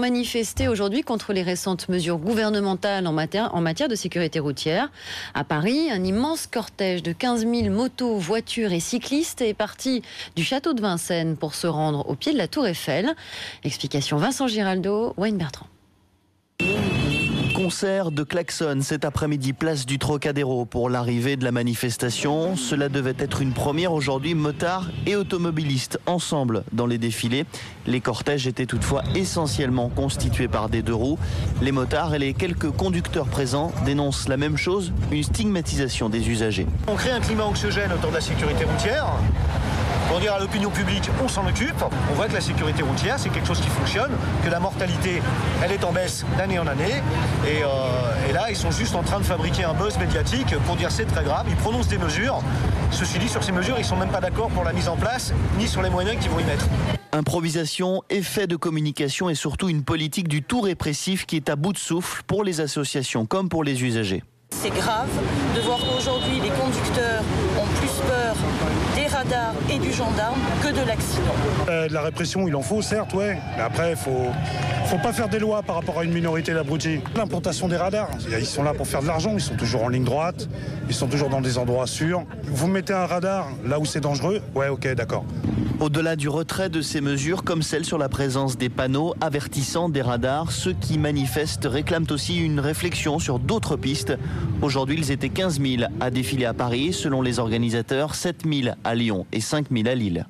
Manifester aujourd'hui contre les récentes mesures gouvernementales en matière de sécurité routière. À Paris, un immense cortège de 15 000 motos, voitures et cyclistes est parti du château de Vincennes pour se rendre au pied de la Tour Eiffel. Explication Vincent Giraldo, Wayne Bertrand. Concert de klaxons cet après-midi, place du Trocadéro pour l'arrivée de la manifestation. Cela devait être une première aujourd'hui, motards et automobilistes ensemble dans les défilés. Les cortèges étaient toutefois essentiellement constitués par des deux roues. Les motards et les quelques conducteurs présents dénoncent la même chose, une stigmatisation des usagers. On crée un climat anxiogène autour de la sécurité routière. Pour dire à l'opinion publique, on s'en occupe. On voit que la sécurité routière, c'est quelque chose qui fonctionne, que la mortalité, elle est en baisse d'année en année. Et là, ils sont juste en train de fabriquer un buzz médiatique pour dire c'est très grave. Ils prononcent des mesures. Ceci dit, sur ces mesures, ils ne sont même pas d'accord pour la mise en place, ni sur les moyens qu'ils vont y mettre. Improvisation, effet de communication et surtout une politique du tout répressif qui est à bout de souffle pour les associations comme pour les usagers. C'est grave de voir qu'aujourd'hui les conducteurs ont plus peur des radars et du gendarme que de l'accident. De la répression, il en faut certes, ouais. Mais après, faut pas faire des lois par rapport à une minorité d'abrutis. L'implantation des radars, ils sont là pour faire de l'argent, ils sont toujours en ligne droite, ils sont toujours dans des endroits sûrs. Vous mettez un radar là où c'est dangereux, ouais, ok, d'accord. Au-delà du retrait de ces mesures, comme celle sur la présence des panneaux avertissant des radars, ceux qui manifestent réclament aussi une réflexion sur d'autres pistes. Aujourd'hui, ils étaient 15 000 à défiler à Paris. Selon les organisateurs, 7 000 à Lyon et 5 000 à Lille.